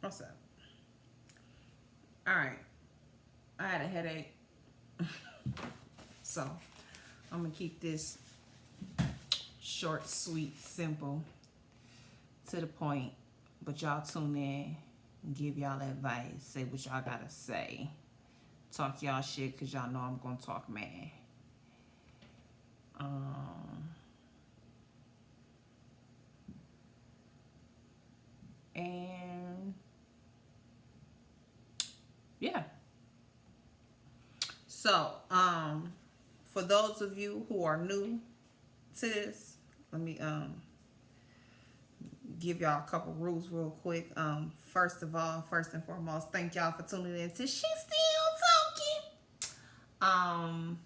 What's up? All right. I had a headache. So I'm going to keep this short, sweet, simple, to the point. But y'all tune in, give y'all advice, say what y'all got to say. Talk y'all shit because y'all know I'm going to talk mad. Um, and yeah. So, for those of you who are new to this, let me give y'all a couple rules real quick. First of all, first and foremost, thank y'all for tuning in to She Still Talking.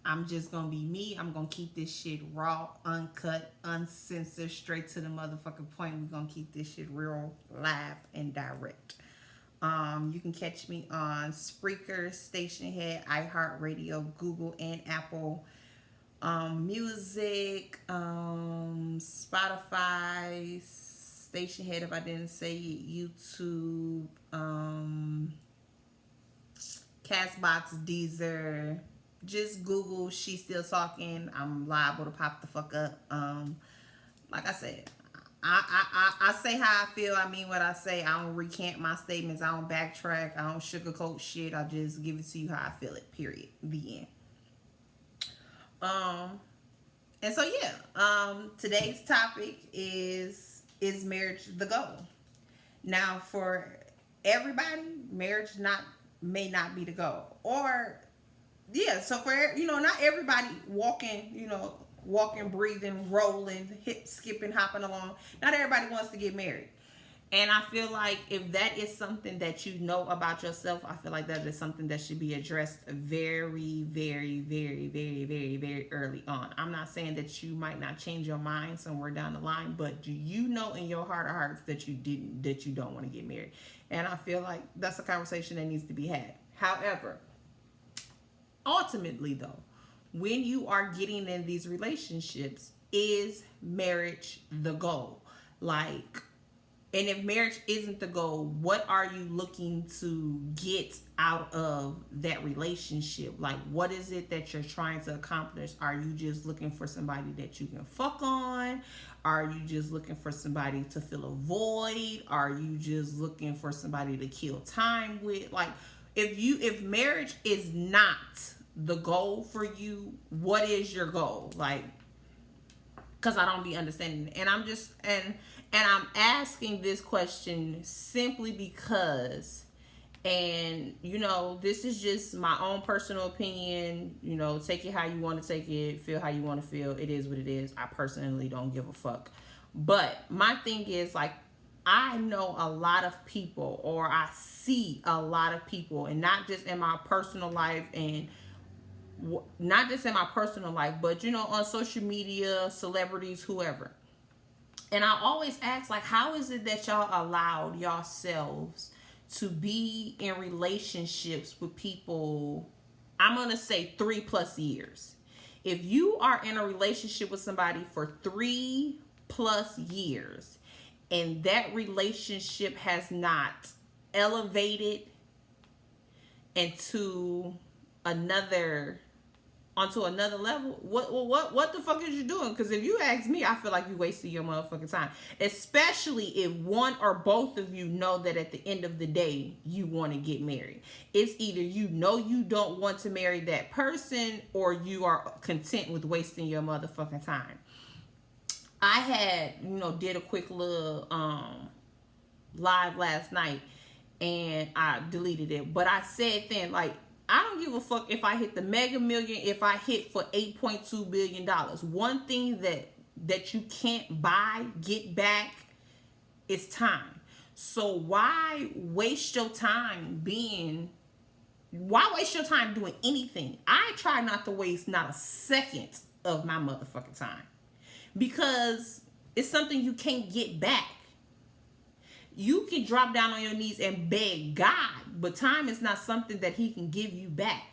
I'm just gonna be me. I'm gonna keep this shit raw, uncut, uncensored, straight to the motherfucking point. We're gonna keep this shit real, live, and direct. You can catch me on Spreaker, Stationhead, iHeartRadio, Google, and Apple Music, Spotify, Stationhead if I didn't say it, YouTube, Castbox, Deezer. Just Google She Still Talking. I'm liable to pop the fuck up. Like I said, I say how I feel. I mean what I say. I don't recant my statements. I don't backtrack. I don't sugarcoat shit. I just give it to you how I feel it. Period. The end. Um, and so yeah. Today's topic is marriage the goal? Now for everybody, marriage not may not be the goal. Or yeah, so for not everybody walking, breathing, rolling, hip skipping, hopping along. Not everybody wants to get married. And I feel like if that is something that you know about yourself, I feel like that is something that should be addressed very, very, very, very, very, very early on. I'm not saying that you might not change your mind somewhere down the line, but do you know in your heart of hearts that you don't want to get married? And I feel like that's a conversation that needs to be had. However, ultimately though, when you are getting in these relationships, is marriage the goal? Like, and if marriage isn't the goal, what are you looking to get out of that relationship? Like, what is it that you're trying to accomplish? Are you just looking for somebody that you can fuck on? Are you just looking for somebody to fill a void? Are you just looking for somebody to kill time with? Like, if marriage is not the goal for you, what is your goal? Like, because I don't be understanding it. And I'm asking this question simply because, and this is just my own personal opinion. Take it how you want to take it, feel how you want to feel. It is what it is. I personally don't give a fuck. But my thing is, like, I know a lot of people, or I see a lot of people, and not just in my personal life, and not just in my personal life, but on social media, celebrities, whoever. And I always ask, like, how is it that y'all allowed yourselves to be in relationships with people, I'm going to say 3+ years? If you are in a relationship with somebody for 3+ years and that relationship has not elevated into another onto another level, what the fuck is you doing? Because if you ask me, I feel like you wasted your motherfucking time, especially if one or both of you know that at the end of the day you want to get married. It's either you don't want to marry that person, or you are content with wasting your motherfucking time. I had did a quick little live last night, and I deleted it, but I said then, like, I don't give a fuck if I hit the Mega Million, if I hit for $8.2 billion. One thing that you can't buy, get back, is time. So why waste your time doing anything? I try not to waste not a second of my motherfucking time, because it's something you can't get back. You can drop down on your knees and beg God, but time is not something that he can give you back.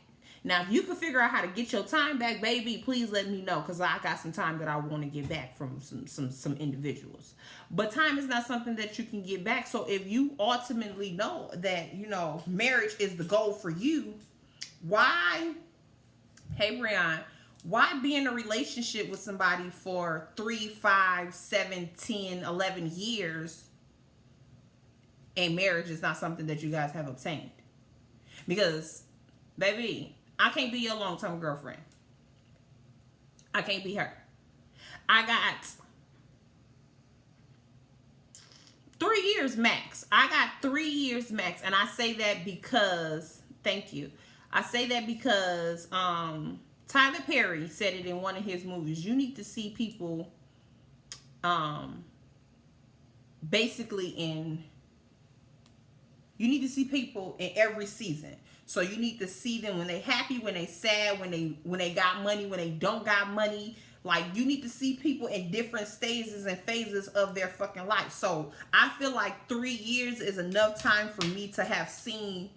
Now, if you can figure out how to get your time back, baby, please let me know, because I got some time that I want to get back from some individuals. But time is not something that you can get back. So if you ultimately know that, you know, marriage is the goal for you, why, hey, Brian, why be in a relationship with somebody for 3, 5, 7, 10, 11 years and marriage is not something that you guys have obtained? Because, baby, I can't be your long-term girlfriend. I can't be her. I got 3 years max. I got 3 years max. And I say that because, thank you. I say that because Tyler Perry said it in one of his movies. You need to see people you need to see people in every season. So you need to see them when they happy, when they sad, when they got money, when they don't got money. Like, you need to see people in different stages and phases of their fucking life. So I feel like 3 years is enough time for me to have seen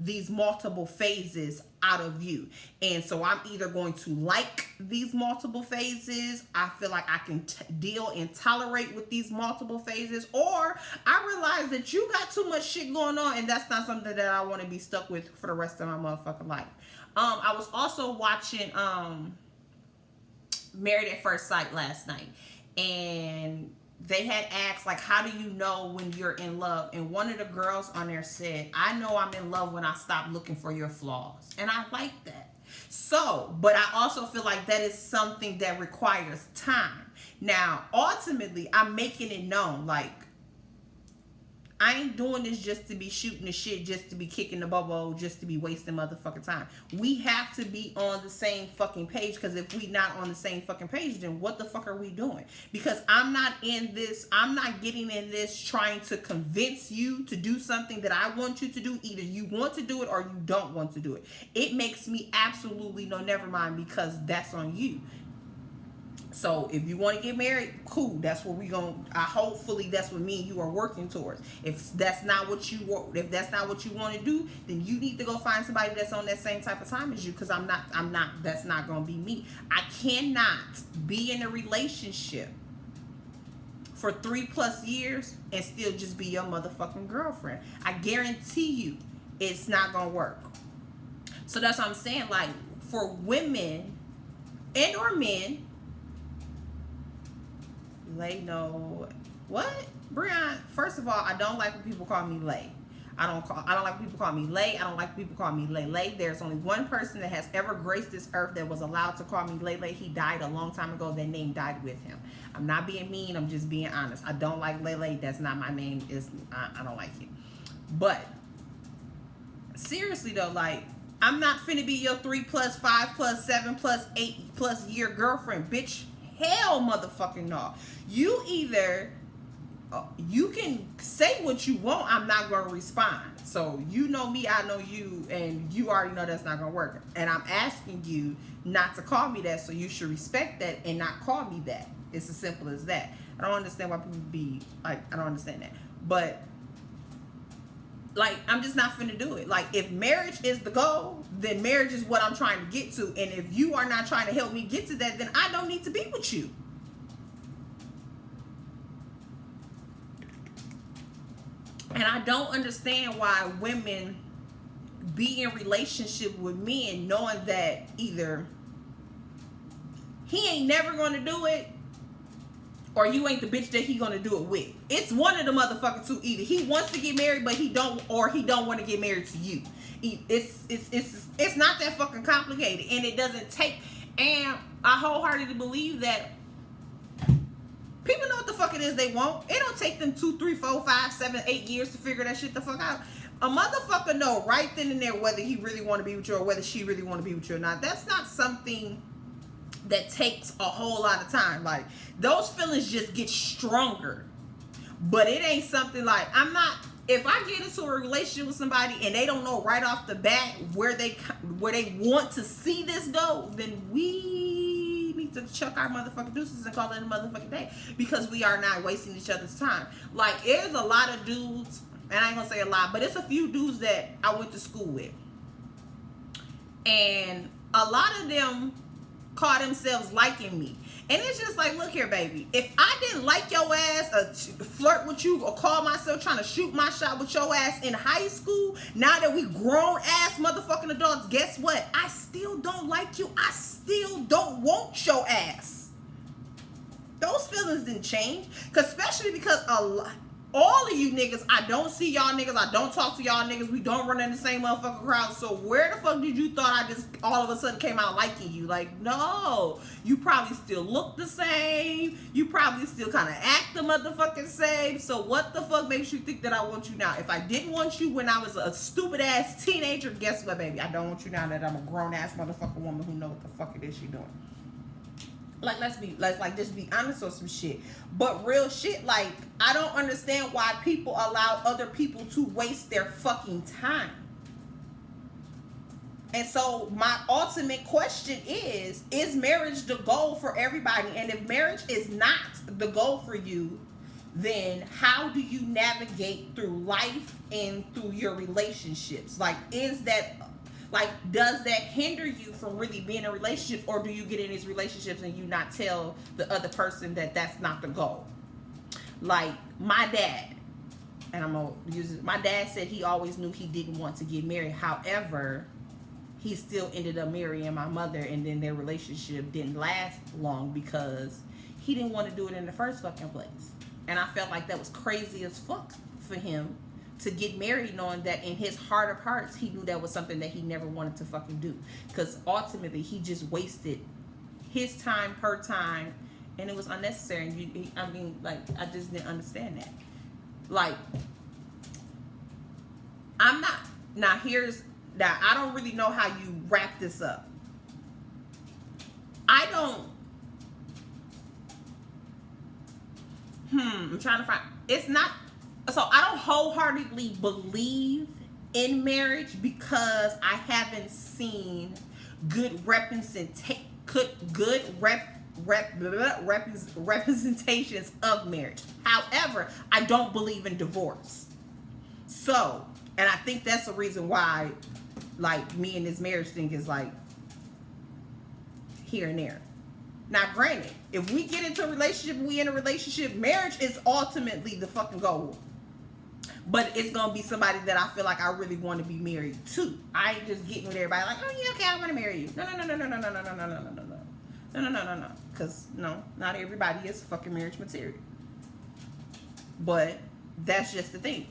these multiple phases out of you. And so I'm either going to like these multiple phases, I feel like I can deal and tolerate with these multiple phases, or I realize that you got too much shit going on and that's not something that I want to be stuck with for the rest of my motherfucking life. I was also watching Married at First Sight last night, and they had asked, like, how do you know when you're in love? And one of the girls on there said, I know I'm in love when I stop looking for your flaws. And I like that. So, but I also feel like that is something that requires time. Now, ultimately, I'm making it known, like, I ain't doing this just to be shooting the shit, just to be kicking the bubble, just to be wasting motherfucking time. We have to be on the same fucking page, because if we not on the same fucking page, then what the fuck are we doing? Because I'm not getting in this trying to convince you to do something that I want you to do. Either you want to do it or you don't want to do it. It makes me absolutely no never mind, because that's on you. So if you want to get married, cool. That's what we going to, hopefully that's what me and you are working towards. If that's not what you want to do, then you need to go find somebody that's on that same type of time as you, because that's not going to be me. I cannot be in a relationship for 3+ years and still just be your motherfucking girlfriend. I guarantee you it's not going to work. So that's what I'm saying. Like, for women and or men, Lay, no. What? Brian, first of all, I don't like when people call me Lay. I don't like when people call me Lay. I don't like when people call me Lay. There's only one person that has ever graced this earth that was allowed to call me Lay. He died a long time ago. That name died with him. I'm not being mean. I'm just being honest. I don't like Lay. That's not my name. I don't like it. But seriously though, like, I'm not finna be your 3+, 5+, 7+, 8+ year girlfriend, bitch. Hell motherfucking no. You either, you can say what you want, I'm not going to respond. So you know me, I know you, and you already know that's not going to work. And I'm asking you not to call me that, so you should respect that and not call me that. It's as simple as that. I don't understand why people be, like, I don't understand that. But, like, I'm just not finna do it. Like, if marriage is the goal, then marriage is what I'm trying to get to. And if you are not trying to help me get to that, then I don't need to be with you. And I don't understand why women be in relationship with men knowing that either he ain't never going to do it, or you ain't the bitch that he gonna do it with. It's one of the motherfucking two. Either he wants to get married, but he don't, or he don't want to get married to you. It's not that fucking complicated, and it doesn't take. And I wholeheartedly believe that people know what the fuck it is they want. It don't take them 2, 3, 4, 5, 7, 8 years to figure that shit the fuck out. A motherfucker know right then and there whether he really want to be with you or whether she really want to be with you or not. That's not something that takes a whole lot of time. Like, those feelings just get stronger, but it ain't something like, if I get into a relationship with somebody and they don't know right off the bat where they want to see this go, then we need to chuck our motherfucking deuces and call it a motherfucking day, because we are not wasting each other's time. Like, there's a lot of dudes, and I ain't gonna say a lot, but it's a few dudes that I went to school with. And a lot of them call themselves liking me. And it's just like, look here, baby. If I didn't like your ass or flirt with you or call myself trying to shoot my shot with your ass in high school, now that we grown ass motherfucking adults, guess what? I still don't like you. I still don't want your ass. Those feelings didn't change. Especially because all of you niggas, I don't see y'all niggas. I don't talk to y'all niggas. We don't run in the same motherfucking crowd. So where the fuck did you thought I just all of a sudden came out liking you? Like, no. You probably still look the same. You probably still kind of act the motherfucking same. So what the fuck makes you think that I want you now? If I didn't want you when I was a stupid ass teenager, guess what, baby? I don't want you now that I'm a grown ass motherfucking woman who know what the fuck it is she doing. Like, let's just be honest on some shit. But real shit, like, I don't understand why people allow other people to waste their fucking time. And so my ultimate question is marriage the goal for everybody? And if marriage is not the goal for you, then how do you navigate through life and through your relationships? Like, does that hinder you from really being in relationships, or do you get in these relationships and you not tell the other person that that's not the goal? Like my dad, and I'm gonna use it. My dad said he always knew he didn't want to get married. However, he still ended up marrying my mother, and then their relationship didn't last long because he didn't want to do it in the first fucking place. And I felt like that was crazy as fuck for him to get married knowing that in his heart of hearts he knew that was something that he never wanted to fucking do, because ultimately he just wasted his time, her time, and it was unnecessary. And I just didn't understand that. Like, I'm not now here's that I don't really know how you wrap this up. I'm trying to find, it's not, so I don't wholeheartedly believe in marriage because I haven't seen good representations of marriage. However, I don't believe in divorce. So, and I think that's the reason why, like, me and this marriage thing is like here and there. Now, granted, if we get into a relationship, marriage is ultimately the fucking goal. But it's going to be somebody that I feel like I really want to be married to. I ain't just getting with everybody like, oh, yeah, okay, I want to marry you. No. Because, no, not everybody is fucking marriage material. But that's just the thing.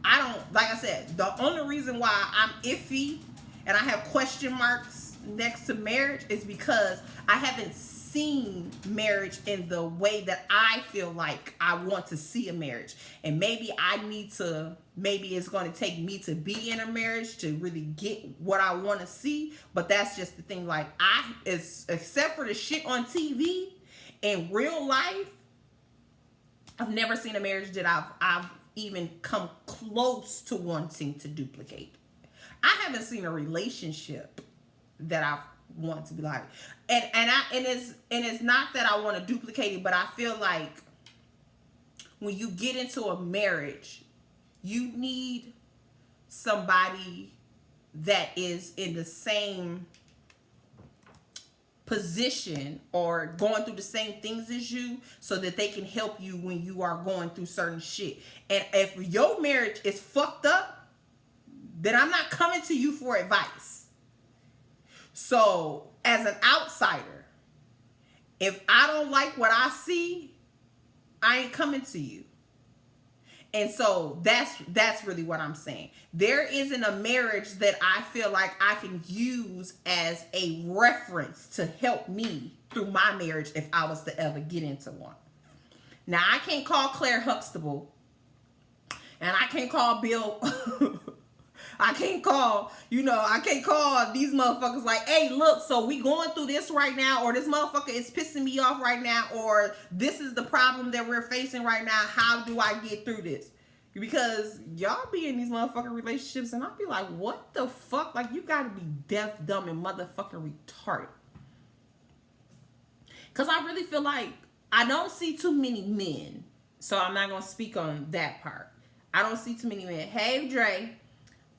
I don't, like I said, the only reason why I'm iffy and I have question marks next to marriage is because I haven't seen marriage in the way that I feel like I want to see a marriage. And maybe it's going to take me to be in a marriage to really get what I want to see. But that's just the thing. Like, except for the shit on TV, in real life, I've never seen a marriage that I've even come close to wanting to duplicate. I haven't seen a relationship that I want to be like, and it's not that I want to duplicate it, but I feel like when you get into a marriage, you need somebody that is in the same position or going through the same things as you, so that they can help you when you are going through certain shit. And if your marriage is fucked up, then I'm not coming to you for advice. So, as an outsider, if I don't like what I see, I ain't coming to you. And so that's really what I'm saying. There isn't a marriage that I feel like I can use as a reference to help me through my marriage if I was to ever get into one. Now, I can't call Claire Huxtable, and I can't call Bill I can't call these motherfuckers like, hey, look, so we going through this right now, or this motherfucker is pissing me off right now, or this is the problem that we're facing right now. How do I get through this? Because y'all be in these motherfucking relationships, and I'll be like, what the fuck? Like, you gotta be deaf, dumb, and motherfucking retarded. Because I really feel like I don't see too many men, so I'm not gonna speak on that part. I don't see too many men. Hey, Dre.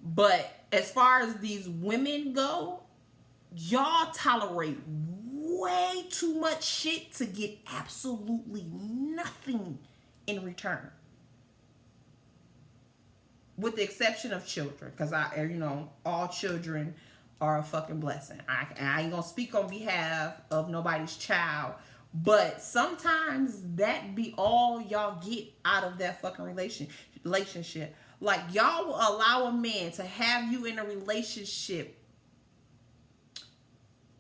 But as far as these women go, y'all tolerate way too much shit to get absolutely nothing in return. With the exception of children, because all children are a fucking blessing. I ain't gonna speak on behalf of nobody's child, but sometimes that be all y'all get out of that fucking relationship. Like, y'all will allow a man to have you in a relationship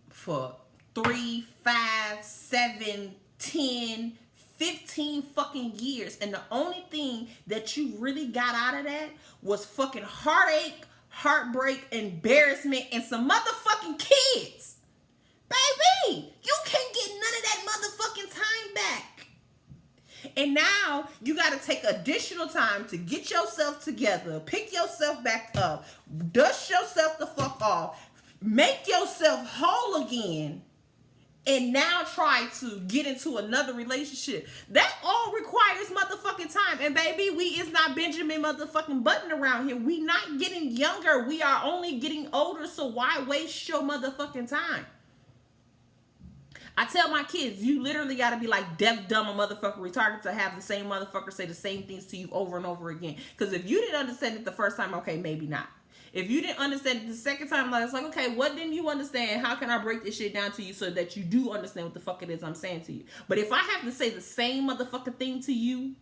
for 3, 5, 7, 10, 15 fucking years, and the only thing that you really got out of that was fucking heartache, heartbreak, embarrassment, and some motherfucking kids. Baby, you can't get none of that motherfucking time back. And now you got to take additional time to get yourself together, pick yourself back up, dust yourself the fuck off, make yourself whole again, and now try to get into another relationship. That all requires motherfucking time. And baby, we is not Benjamin motherfucking Button around here. We not getting younger. We are only getting older, so why waste your motherfucking time? I tell my kids, you literally got to be like deaf, dumb, or motherfucker retarded to have the same motherfucker say the same things to you over and over again. Because if you didn't understand it the first time, okay, maybe not. If you didn't understand it the second time, it's like, okay, what didn't you understand? How can I break this shit down to you so that you do understand what the fuck it is I'm saying to you? But if I have to say the same motherfucking thing to you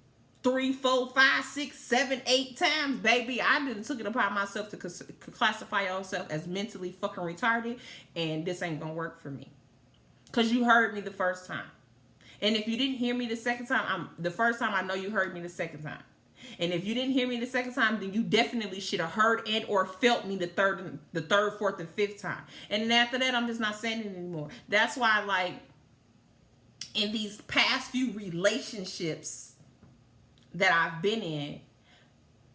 3, 4, 5, 6, 7, 8 times, baby, I didn't took it upon myself to classify yourself as mentally fucking retarded, and this ain't gonna work for me. Because you heard me the first time. And if you didn't hear me the second time, the first time, I know you heard me the second time. And if you didn't hear me the second time, then you definitely should have heard and or felt me the third, fourth, and fifth time. And then after that, I'm just not saying it anymore. That's why, like, in these past few relationships that I've been in,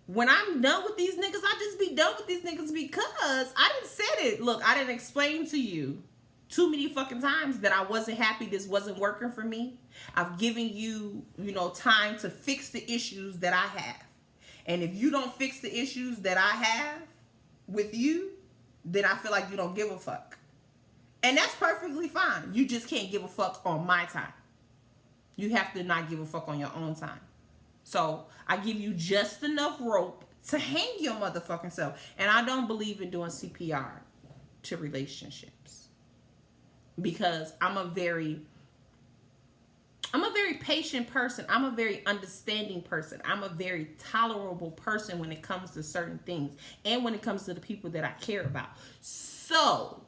when I'm done with these niggas, I just be done with these niggas because I didn't say it. Look, I didn't explain to you too many fucking times that I wasn't happy this wasn't working for me. I've given you, time to fix the issues that I have. And if you don't fix the issues that I have with you, then I feel like you don't give a fuck. And that's perfectly fine. You just can't give a fuck on my time. You have to not give a fuck on your own time. So I give you just enough rope to hang your motherfucking self. And I don't believe in doing CPR to relationships. Because I'm a very patient person. I'm a very understanding person. I'm a very tolerable person when it comes to certain things and when it comes to the people that I care about. So,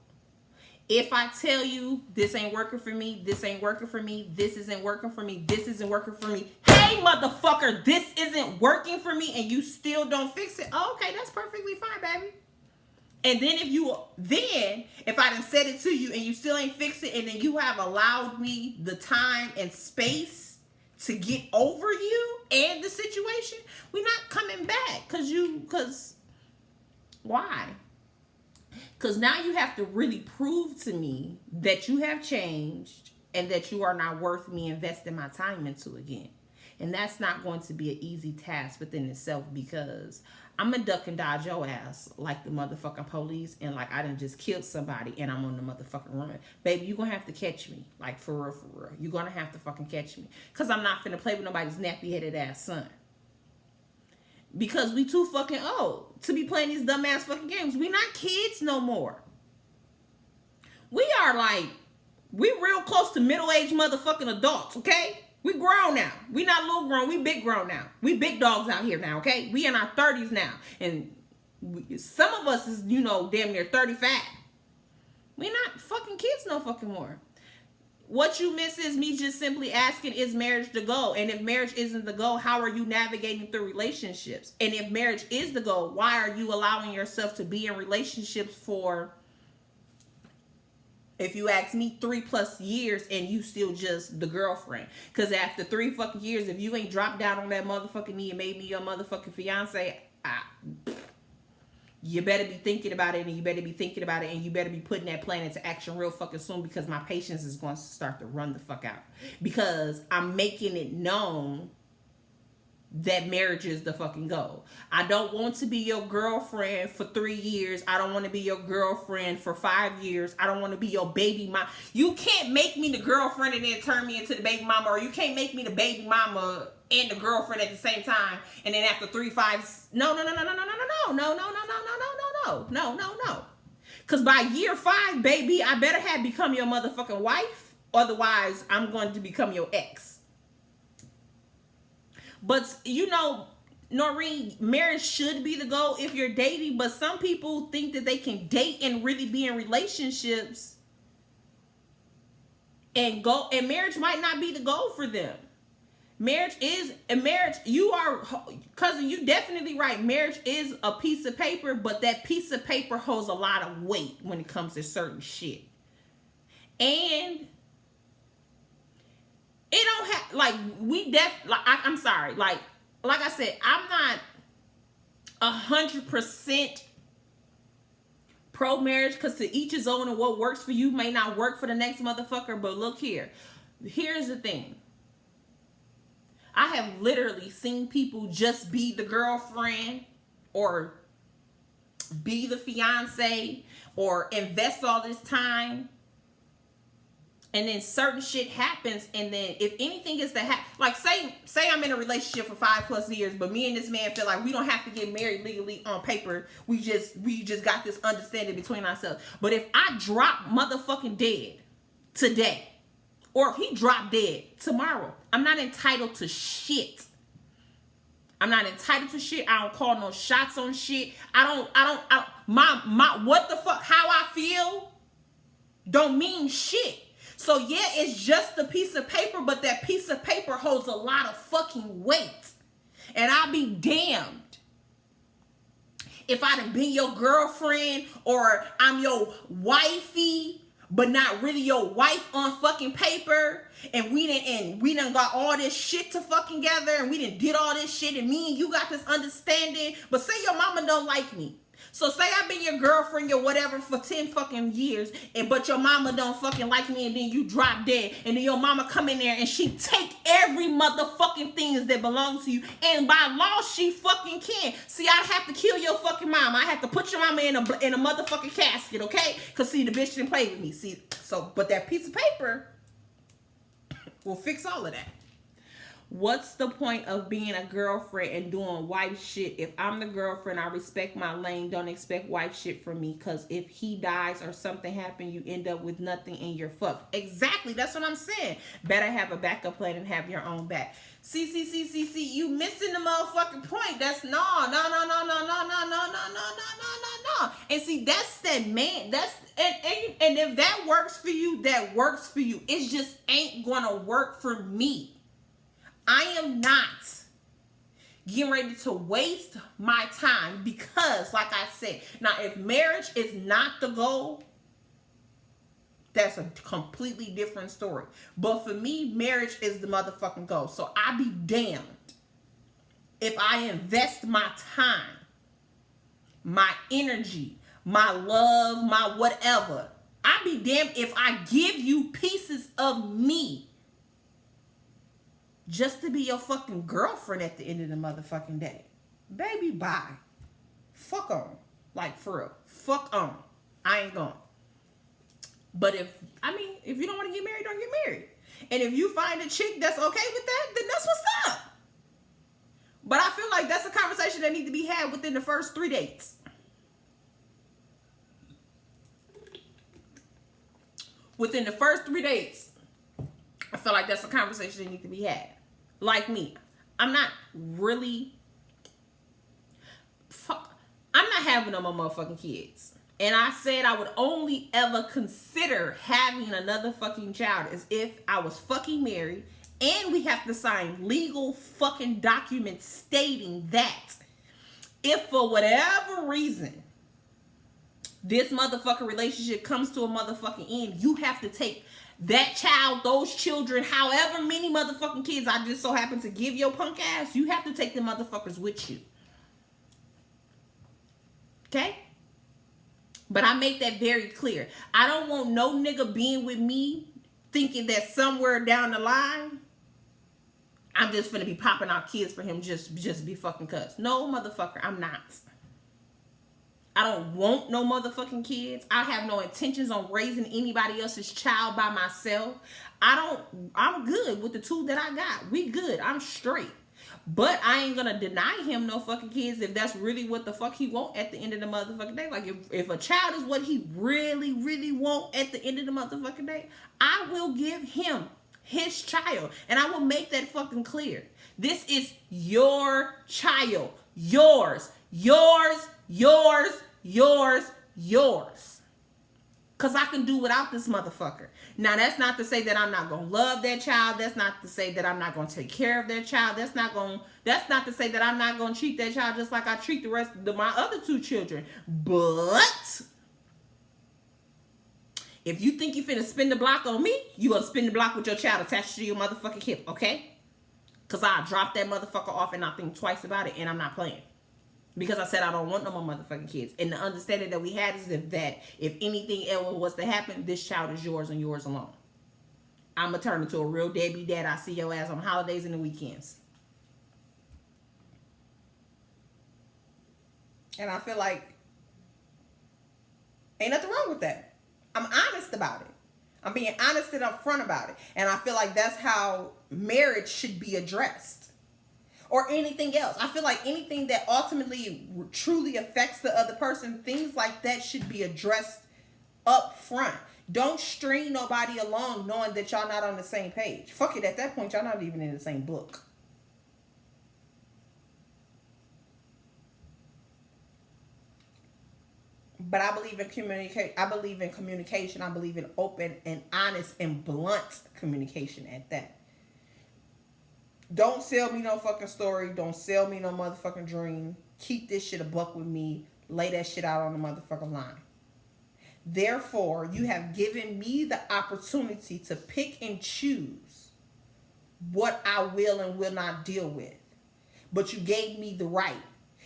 if I tell you this ain't working for me, this ain't working for me, this isn't working for me, this isn't working for me, hey motherfucker, this isn't working for me, and you still don't fix it, okay, that's perfectly fine, baby. And then if I done said it to you and you still ain't fixed it, and then you have allowed me the time and space to get over you and the situation, we're not coming back. Cause why? Because now you have to really prove to me that you have changed and that you are not worth me investing my time into again. And that's not going to be an easy task within itself, because I'm going to duck and dodge your ass like the motherfucking police, and like I done just killed somebody and I'm on the motherfucking run. Baby, you're going to have to catch me. Like, for real, for real. You're going to have to fucking catch me. Because I'm not finna play with nobody's nappy-headed ass son. Because we too fucking old to be playing these dumb ass fucking games. We not kids no more. We are we real close to middle-aged motherfucking adults, okay? We grown now. We not little grown. We big grown now. We big dogs out here now, okay? We in our 30s now. And some of us is, damn near 35. We not fucking kids no fucking more. What you miss is me just simply asking, is marriage the goal? And if marriage isn't the goal, how are you navigating through relationships? And if marriage is the goal, why are you allowing yourself to be in relationships for, if you ask me, 3+ years and you still just the girlfriend? Because after 3 fucking years, if you ain't dropped down on that motherfucking knee and made me your motherfucking fiance, you better be thinking about it, and you better be thinking about it, and you better be putting that plan into action real fucking soon, because my patience is going to start to run the fuck out. Because I'm making it known that marriage is the fucking goal. I don't want to be your girlfriend for 3 years. I don't want to be your girlfriend for 5 years. I don't want to be your baby mama. You can't make me the girlfriend and then turn me into the baby mama, or you can't make me the baby mama and the girlfriend at the same time. And then after 3, 5, no. Because by year 5, baby, I better have become your motherfucking wife. Otherwise, I'm going to become your ex. But, you know, Noreen, marriage should be the goal if you're dating. But some people think that they can date and really be in relationships and marriage might not be the goal for them. You are, cousin, you definitely right. Marriage is a piece of paper, but that piece of paper holds a lot of weight when it comes to certain shit. And it don't have, like, I'm sorry. Like I said, I'm not 100% pro marriage, because to each his own, and what works for you may not work for the next motherfucker. But look here. Here's the thing. I have literally seen people just be the girlfriend or be the fiance or invest all this time, and then certain shit happens, and then if anything is to happen, like say I'm in a relationship for 5+ years, but me and this man feel like we don't have to get married legally on paper. We just got this understanding between ourselves. But if I drop motherfucking dead today, or if he dropped dead tomorrow, I'm not entitled to shit. I'm not entitled to shit. I don't call no shots on shit. My what the fuck, how I feel don't mean shit. So yeah, it's just a piece of paper, but that piece of paper holds a lot of fucking weight. And I'll be damned if I'd have been your girlfriend, or I'm your wifey, but not really your wife on fucking paper, and we done got all this shit to fucking gather, and we done did all this shit, and me and you got this understanding. But say your mama don't like me. So say I've been your girlfriend or whatever for 10 fucking years, but your mama don't fucking like me, and then you drop dead, and then your mama come in there and she take every motherfucking things that belong to you, and by law she fucking can. See, I'd have to kill your fucking mama. I have to put your mama in a motherfucking casket, okay? Because see, the bitch didn't play with me. See, so, but that piece of paper will fix all of that. What's the point of being a girlfriend and doing wife shit? If I'm the girlfriend, I respect my lane. Don't expect wife shit from me. Because if he dies or something happens, you end up with nothing and you're fucked. Exactly. That's what I'm saying. Better have a backup plan and have your own back. See. You missing the motherfucking point. That's no. And see, that's that man. That's and if that works for you, that works for you. It just ain't gonna work for me. I am not getting ready to waste my time, because, like I said, now if marriage is not the goal, that's a completely different story. But for me, marriage is the motherfucking goal. So I be damned if I invest my time, my energy, my love, my whatever. I be damned if I give you pieces of me just to be your fucking girlfriend at the end of the motherfucking day. Baby, bye. Fuck on. Like, for real. Fuck on. I ain't going. But if you don't want to get married, don't get married. And if you find a chick that's okay with that, then that's what's up. But I feel like that's a conversation that needs to be had within the first 3 dates. Within the first 3 dates, I feel like that's a conversation that needs to be had. Like me, I'm not having no more motherfucking kids. And I said I would only ever consider having another fucking child as if I was fucking married, and we have to sign legal fucking documents stating that if for whatever reason this motherfucking relationship comes to a motherfucking end, you have to take that child, those children, however many motherfucking kids I just so happen to give your punk ass, you have to take the motherfuckers with you. Okay? But I make that very clear. I don't want no nigga being with me thinking that somewhere down the line I'm just finna be popping out kids for him just be fucking cuz. No, motherfucker, I'm not. I don't want no motherfucking kids. I have no intentions on raising anybody else's child by myself. I'm good with the two that I got. We good. I'm straight. But I ain't gonna deny him no fucking kids if that's really what the fuck he want at the end of the motherfucking day. Like if a child is what he really, really want at the end of the motherfucking day, I will give him his child. And I will make that fucking clear. This is your child. Yours. Yours. Yours. Yours. Yours. Because I can do without this motherfucker. Now, that's not to say that I'm not going to love that child. That's not to say that I'm not going to take care of that child. That's not to say that I'm not going to treat that child just like I treat the rest of my other two children. But if you think you finna spin the block on me, you gonna spin the block with your child attached to your motherfucking hip, okay? Because I'll drop that motherfucker off and not think twice about it, and I'm not playing. Because I said I don't want no more motherfucking kids. And the understanding that we had is that if anything ever was to happen, this child is yours and yours alone. I'm going to turn into a real deadbeat dad. I see your ass on holidays and the weekends. And I feel like ain't nothing wrong with that. I'm honest about it. I'm being honest and upfront about it. And I feel like that's how marriage should be addressed. Or anything else. I feel like anything that ultimately truly affects the other person, things like that should be addressed up front. Don't string nobody along knowing that y'all not on the same page. Fuck it, at that point, y'all not even in the same book. But I believe in communicate. I believe in communication. I believe in open and honest and blunt communication at that. Don't sell me no fucking story. Don't sell me no motherfucking dream. Keep this shit a buck with me. Lay that shit out on the motherfucking line. Therefore, you have given me the opportunity to pick and choose what I will and will not deal with. But you gave me the right.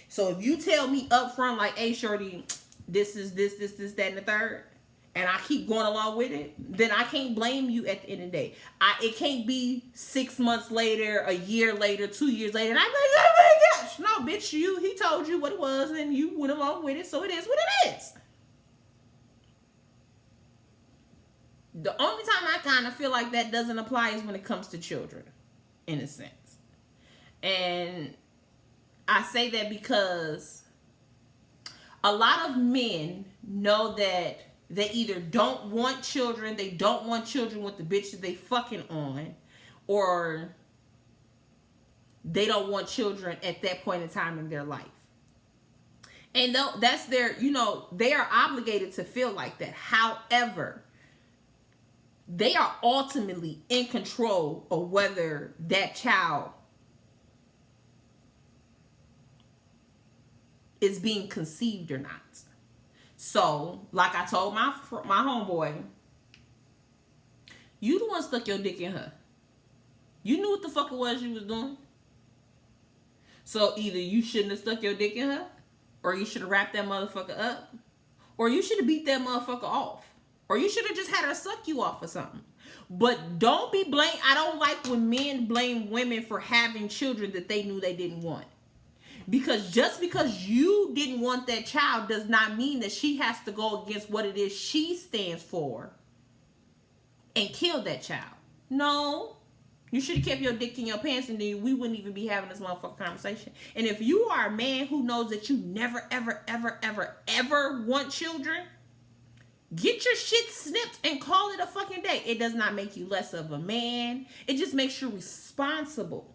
So if you tell me up front like, hey, shorty, this is this, that, and the third, and I keep going along with it, then I can't blame you at the end of the day. It can't be 6 months later, a year later, 2 years later, and I'm like, oh my gosh. No, bitch, he told you what it was, and you went along with it, so it is what it is. The only time I kind of feel like that doesn't apply is when it comes to children, in a sense. And I say that because a lot of men know that they either don't want children, they don't want children with the bitch that they fucking on, or they don't want children at that point in time in their life. And that's their, they are obligated to feel like that. However, they are ultimately in control of whether that child is being conceived or not. So, like I told my homeboy, you the one stuck your dick in her. You knew what the fuck it was you was doing. So either you shouldn't have stuck your dick in her, or you should have wrapped that motherfucker up, or you should have beat that motherfucker off, or you should have just had her suck you off or something. But don't be blamed. I don't like when men blame women for having children that they knew they didn't want. Because just because you didn't want that child does not mean that she has to go against what it is she stands for and kill that child. No. You should have kept your dick in your pants, and then we wouldn't even be having this motherfucking conversation. And if you are a man who knows that you never, ever, ever, ever, ever want children, get your shit snipped and call it a fucking day. It does not make you less of a man. It just makes you responsible.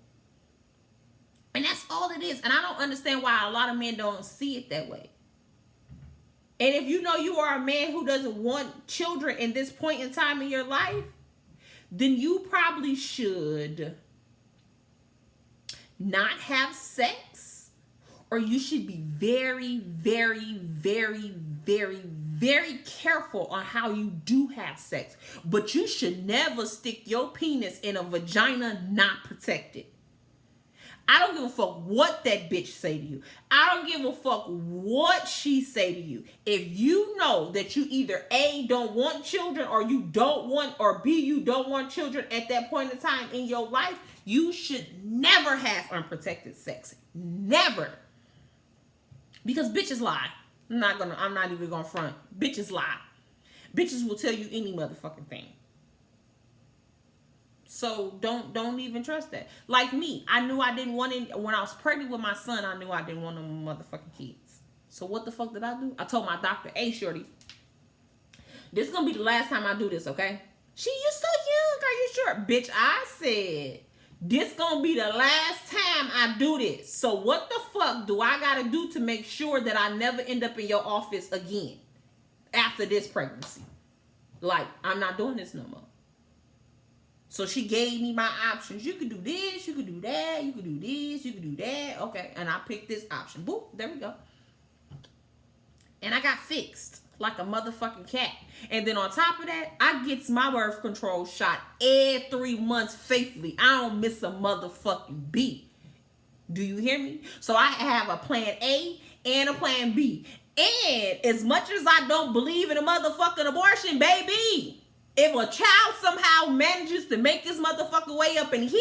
And that's all it is. And I don't understand why a lot of men don't see it that way. And if you know you are a man who doesn't want children in this point in time in your life, then you probably should not have sex, or you should be very, very, very, very, very careful on how you do have sex. But you should never stick your penis in a vagina not protected. I don't give a fuck what that bitch say to you. I don't give a fuck what she say to you. If you know that you either A, don't want children, or you don't want, or B, you don't want children at that point in time in your life, You should never have unprotected sex. Never. Because bitches lie. I'm not even gonna front. Bitches lie. Bitches will tell you any motherfucking thing. So don't even trust that. Like me, I knew I didn't want it when I was pregnant with my son. I knew I didn't want them motherfucking kids. So what the fuck did I do? I told my doctor, "Hey, shorty, this is gonna be the last time I do this, okay?" You so young, are you sure? Bitch, I said, this gonna be the last time I do this. So what the fuck do I gotta do to make sure that I never end up in your office again after this pregnancy? Like, I'm not doing this no more. So she gave me my options. You could do this, you could do that, you could do this, you could do that. Okay, and I picked this option. Boop, there we go. And I got fixed like a motherfucking cat. And then on top of that, I gets my birth control shot every 3 months faithfully. I don't miss a motherfucking beat. Do you hear me? So I have a plan A and a plan B. And as much as I don't believe in a motherfucking abortion, baby, if a child somehow manages to make this motherfucker way up in here,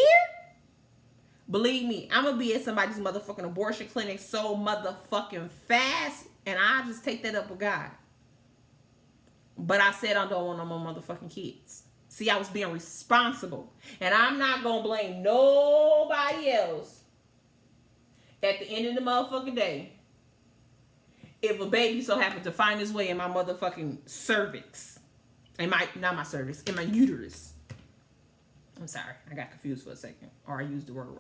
believe me, I'm gonna be at somebody's motherfucking abortion clinic so motherfucking fast, and I just take that up with God. But I said I don't want no more motherfucking kids. See, I was being responsible. And I'm not going to blame nobody else at the end of the motherfucking day if a baby so happened to find his way in my motherfucking cervix. Not my cervix, in my uterus. I'm sorry. I got confused for a second. Or I used the word.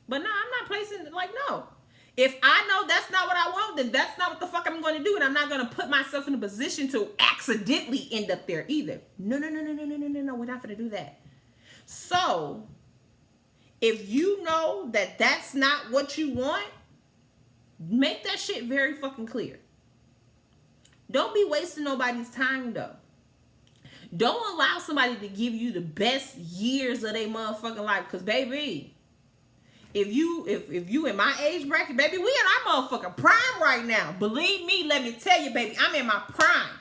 But no, I'm not placing it like, no. If I know that's not what I want, then that's not what the fuck I'm going to do. And I'm not going to put myself in a position to accidentally end up there either. No. We're not going to do that. So, if you know that that's not what you want, make that shit very fucking clear. Don't be wasting nobody's time, though. Don't allow somebody to give you the best years of their motherfucking life. Because, baby, if you in my age bracket, baby, we in our motherfucking prime right now. Believe me, let me tell you, baby, I'm in my prime.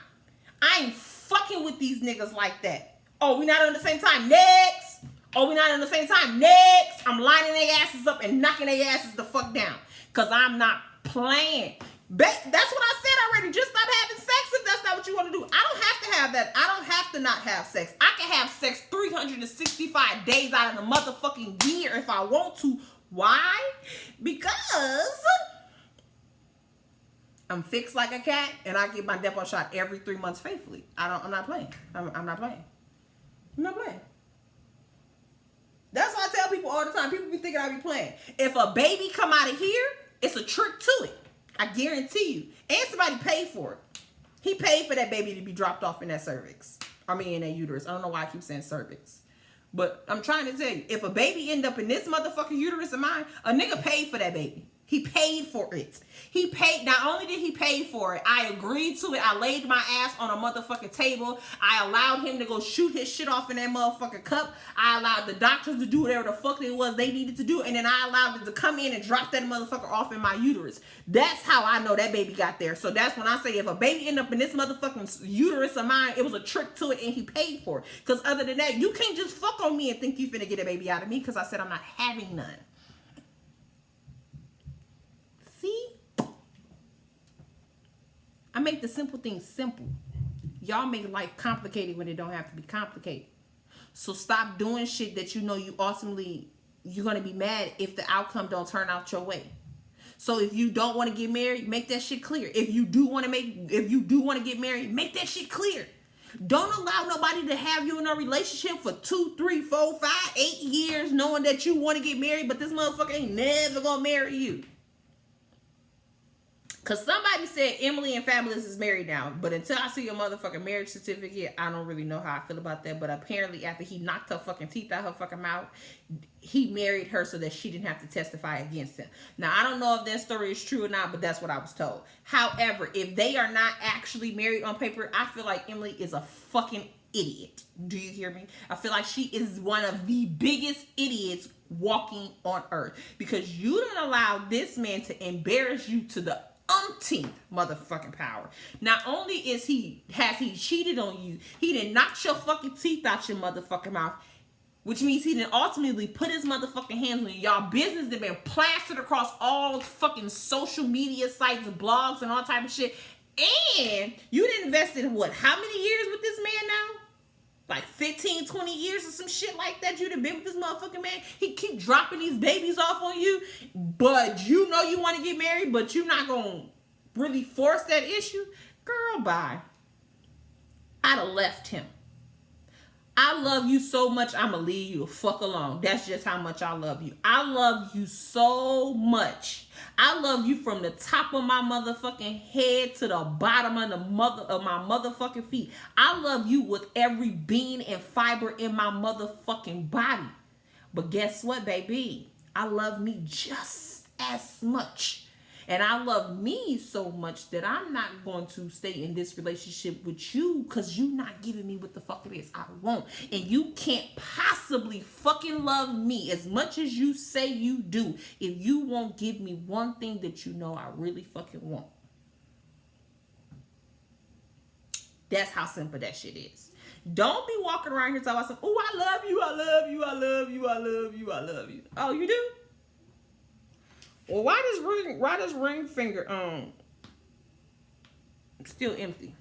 I ain't fucking with these niggas like that. Oh, we not on the same time. Next. Oh, we not on the same time. Next. I'm lining their asses up and knocking their asses the fuck down. Because I'm not playing. That's what I said already. Just stop having sex if that's not what you want to do. I don't have to have that. I don't have to not have sex. I can have sex 365 days out of the motherfucking year if I want to. Why? Because I'm fixed like a cat and I get my depot shot every 3 months faithfully. I'm not playing. I'm not playing. I'm not playing. That's why I tell people all the time. People be thinking I be playing. If a baby come out of here, it's a trick to it. I guarantee you. And somebody paid for it. He paid for that baby to be dropped off in that cervix. In that uterus. I don't know why I keep saying cervix. But I'm trying to tell you, if a baby end up in this motherfucking uterus of mine, a nigga paid for that baby. He paid for it. He paid, not only did he pay for it, I agreed to it. I laid my ass on a motherfucking table. I allowed him to go shoot his shit off in that motherfucking cup. I allowed the doctors to do whatever the fuck it was they needed to do. And then I allowed them to come in and drop that motherfucker off in my uterus. That's how I know that baby got there. So that's when I say if a baby end up in this motherfucking uterus of mine, it was a trick to it and he paid for it. Because other than that, you can't just fuck on me and think you finna get a baby out of me because I said I'm not having none. I make the simple things simple. Y'all make life complicated when it don't have to be complicated. So stop doing shit that you know you're going to be mad if the outcome don't turn out your way. So if you don't want to get married, make that shit clear. If you do want to get married, make that shit clear. Don't allow nobody to have you in a relationship for 2, 3, 4, 5, 8 years knowing that you want to get married, but this motherfucker ain't never going to marry you. Because somebody said Emily and Fabulous is married now. But until I see a motherfucking marriage certificate, I don't really know how I feel about that. But apparently after he knocked her fucking teeth out her fucking mouth, he married her so that she didn't have to testify against him. Now, I don't know if that story is true or not, but that's what I was told. However, if they are not actually married on paper, I feel like Emily is a fucking idiot. Do you hear me? I feel like she is one of the biggest idiots walking on earth. Because you didn't allow this man to embarrass you to the umpteenth motherfucking power. Not only has he cheated on you, he done knocked your fucking teeth out your motherfucking mouth, which means he didn't ultimately put his motherfucking hands on you. Y'all business that been plastered across all fucking social media sites and blogs and all type of shit. And you done invested what, how many years with this man now? Like 15, 20 years or some shit like that. You done been with this motherfucking man. He keep dropping these babies off on you. But you know you want to get married, but you're not going to really force that issue. Girl, bye. I'd have left him. I love you so much, I'm going to leave you the fuck alone. That's just how much I love you. I love you so much. I love you from the top of my motherfucking head to the bottom of my motherfucking feet. I love you with every being and fiber in my motherfucking body. But guess what, baby? I love me just as much. And I love me so much that I'm not going to stay in this relationship with you because you're not giving me what the fuck it is I want. And you can't possibly fucking love me as much as you say you do if you won't give me one thing that you know I really fucking want. That's how simple that shit is. Don't be walking around here talking about, oh, I love you, I love you, I love you, I love you, I love you. Oh, you do? Well, why does ring finger still empty?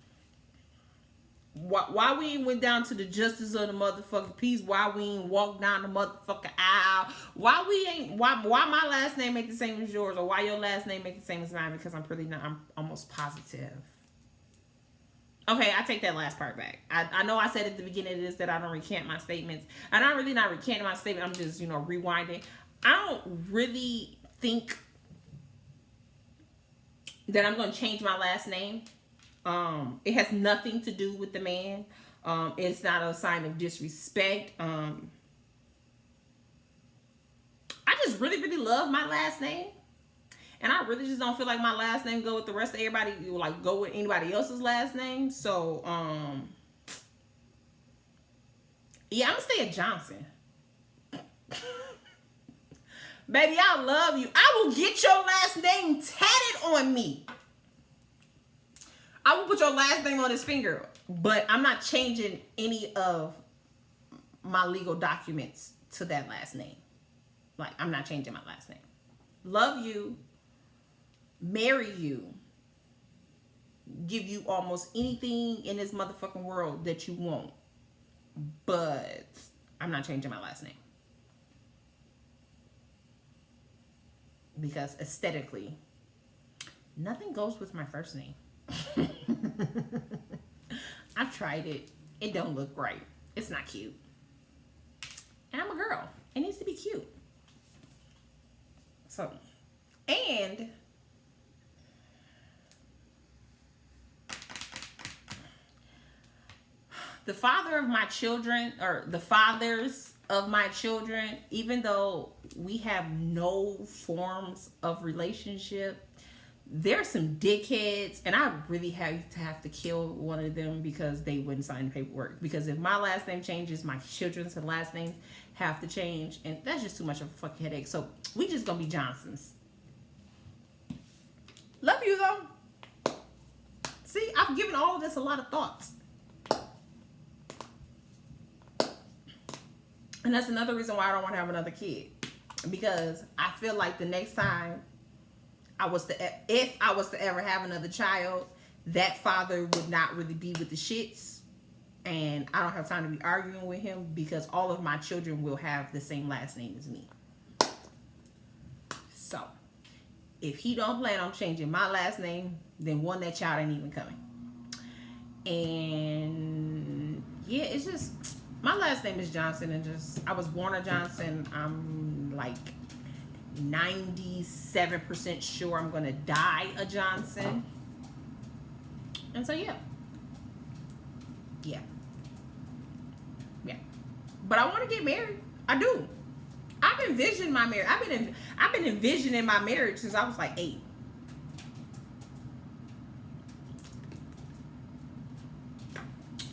Why we ain't went down to the justice of the motherfucking peace? Why we ain't walked down the motherfucking aisle? Why my last name ain't the same as yours, or why your last name ain't the same as mine? Because I'm almost positive. Okay, I take that last part back. I know I said at the beginning of this that I don't recant my statements. And I'm really not recanting my statement. I'm just, rewinding. I don't really think that I'm going to change my last name. It has nothing to do with the man. It's not a sign of disrespect. I just really, really love my last name. And I really just don't feel like my last name go with the rest of everybody, like go with anybody else's last name. So, yeah, I'm going to stay at Johnson. Baby, I love you. I will get your last name tatted on me. I will put your last name on his finger. But I'm not changing any of my legal documents to that last name. Like, I'm not changing my last name. Love you. Marry you. Give you almost anything in this motherfucking world that you want. But I'm not changing my last name. Because aesthetically, nothing goes with my first name. I've tried it. It don't look right. It's not cute. And I'm a girl. It needs to be cute. So, and the father of my children, or the fathers of my children, even though we have no forms of relationship, there's some dickheads, and I really have to kill one of them because they wouldn't sign the paperwork. Because if my last name changes, my children's last names have to change, and that's just too much of a fucking headache. So we just gonna be Johnsons. Love you though. See, I've given all of this a lot of thoughts. And that's another reason why I don't want to have another kid. Because I feel like the next time if I was to ever have another child, that father would not really be with the shits. And I don't have time to be arguing with him because all of my children will have the same last name as me. So, if he don't plan on changing my last name, then one, that child ain't even coming. And yeah, it's just, my last name is Johnson, and just, I was born a Johnson. I'm like 97% sure I'm gonna die a Johnson. And so yeah. But I want to get married. I do. I've envisioned my marriage. I've been envisioning my marriage since I was like 8.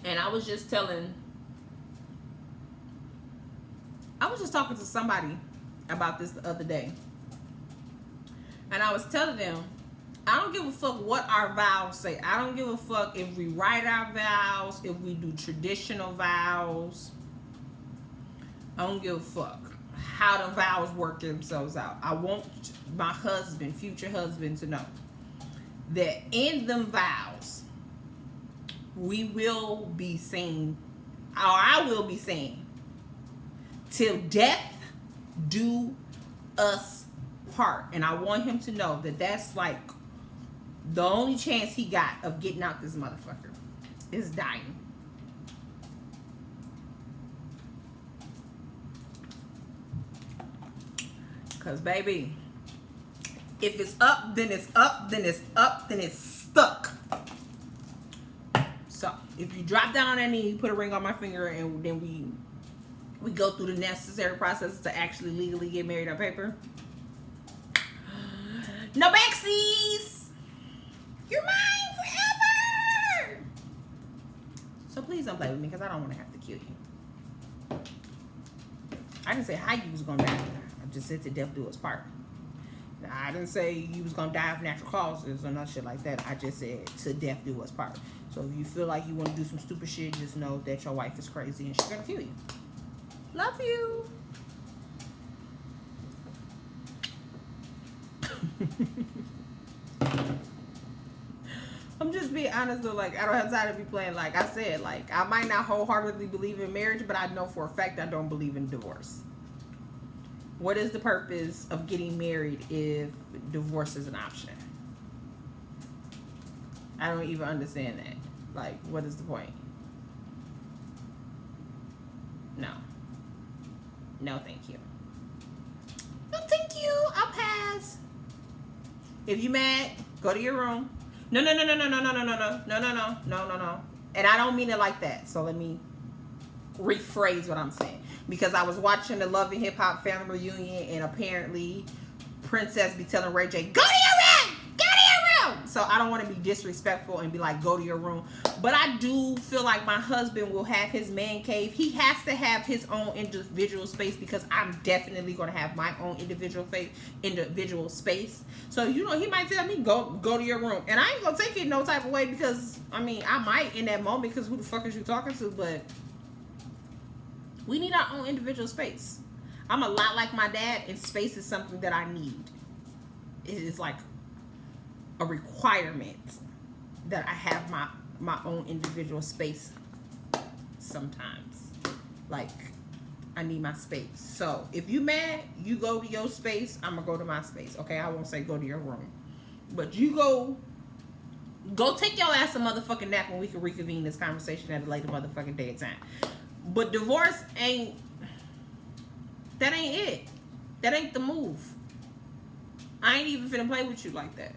And I was just talking to somebody about this the other day. And I was telling them, I don't give a fuck what our vows say. I don't give a fuck if we write our vows, if we do traditional vows. I don't give a fuck how the vows work themselves out. I want my husband, future husband, to know that in them vows, we will be saying, or I will be saying, till death do us part. And I want him to know that that's like the only chance he got of getting out this motherfucker is dying. Because, baby, if it's up, then it's up, then it's up, then it's stuck. So, if you drop down on that knee, put a ring on my finger, and then we go through the necessary process to actually legally get married on paper. No backsies! You're mine forever! So please don't play with me, because I don't want to have to kill you. I didn't say how you was going to die. I just said to death do us part. Now, I didn't say you was going to die of natural causes or no shit like that. I just said to death do us part. So if you feel like you want to do some stupid shit, just know that your wife is crazy and she's going to kill you. Love you. I'm just being honest though, like I don't have time to be playing. Like I said, like I might not wholeheartedly believe in marriage, but I know for a fact I don't believe in divorce. What is the purpose of getting married if divorce is an option? I don't even understand that. Like, what is the point? No. No, thank you. No, thank you. I'll pass. If you mad, go to your room. No. And I don't mean it like that. So let me rephrase what I'm saying. Because I was watching the Love and Hip Hop family reunion, and apparently Princess be telling Ray J, go to your room! Go to your room! So I don't want to be disrespectful and be like, go to your room. But I do feel like my husband will have his man cave. He has to have his own individual space, because I'm definitely going to have my own individual space. So, you know, he might tell me, go to your room. And I ain't going to take it no type of way, because, I mean, I might in that moment, because who the fuck is you talking to? But we need our own individual space. I'm a lot like my dad, and space is something that I need. It is like a requirement that I have my own individual space sometimes. Like, I need my space. So, if you mad, you go to your space, I'm going to go to my space. Okay, I won't say go to your room. But you go take your ass a motherfucking nap, and we can reconvene this conversation at a later motherfucking day of time. But divorce ain't it. That ain't the move. I ain't even finna play with you like that.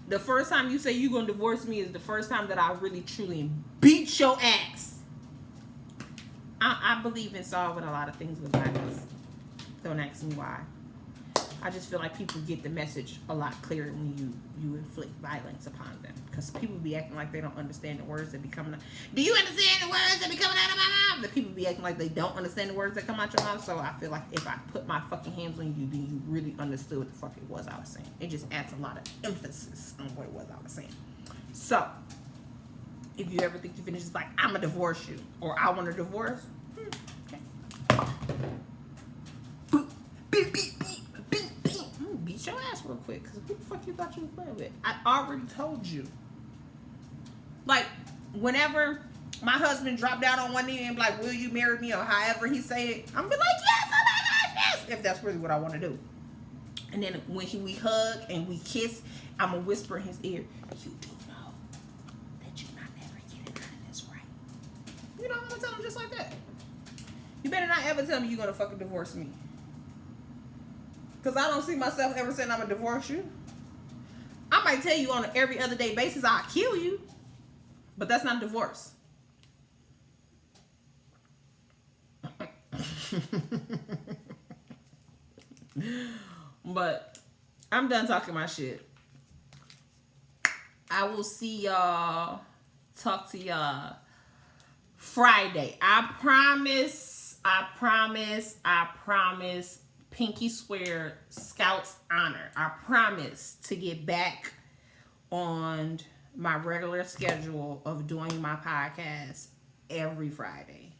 The first time you say you gonna divorce me is the first time that I really truly beat your ass. I believe in solving a lot of things with violence. Don't ask me why. I just feel like people get the message a lot clearer when you inflict violence upon them. Because people be acting like they don't understand the words that be coming out. Do you understand the words that be coming out of my mouth? The people be acting like they don't understand the words that come out your mouth. So I feel like if I put my fucking hands on you, then you really understood what the fuck it was I was saying. It just adds a lot of emphasis on what it was I was saying. So, if you ever think you finish, it's like, I'm going to divorce you. Or I want a divorce. Okay. Beat your ass real quick, because who the fuck you thought you was playing with? I already told you. Like, whenever my husband dropped down on one knee and be like, will you marry me, or however he say it, I'm be like, yes, oh my gosh, yes, if that's really what I want to do. And then when we hug and we kiss, I'm gonna whisper in his ear, you do know that you're not ever getting none of this right. You know, I'm gonna tell him just like that. You better not ever tell me you're gonna fucking divorce me. Because I don't see myself ever saying I'm going to divorce you. I might tell you on an every other day basis I'll kill you. But that's not divorce. But I'm done talking my shit. I will see y'all. Talk to y'all Friday. I promise. Pinky swear, Scout's honor. I promise to get back on my regular schedule of doing my podcast every Friday.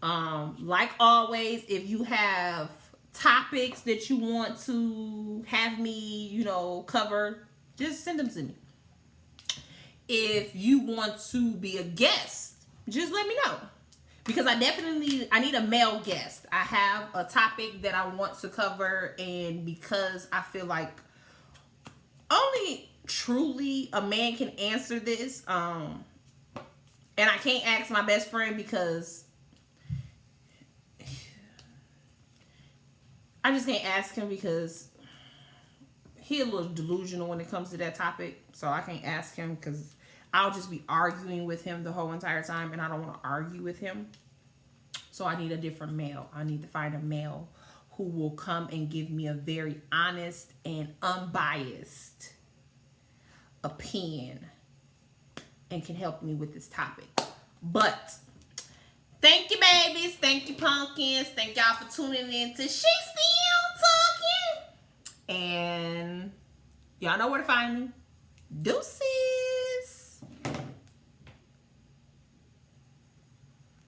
Like always, if you have topics that you want to have me, cover, just send them to me. If you want to be a guest, just let me know. Because I need a male guest. I have a topic that I want to cover, and because I feel like only truly a man can answer this, and I can't ask my best friend because I just can't ask him because he's a little delusional when it comes to that topic. So I can't ask him because I'll just be arguing with him the whole entire time, and I don't want to argue with him. So I need a different male. I need to find a male who will come and give me a very honest and unbiased opinion and can help me with this topic. But thank you, babies. Thank you, pumpkins. Thank y'all for tuning in to She Still Talking. And y'all know where to find me. Deuces.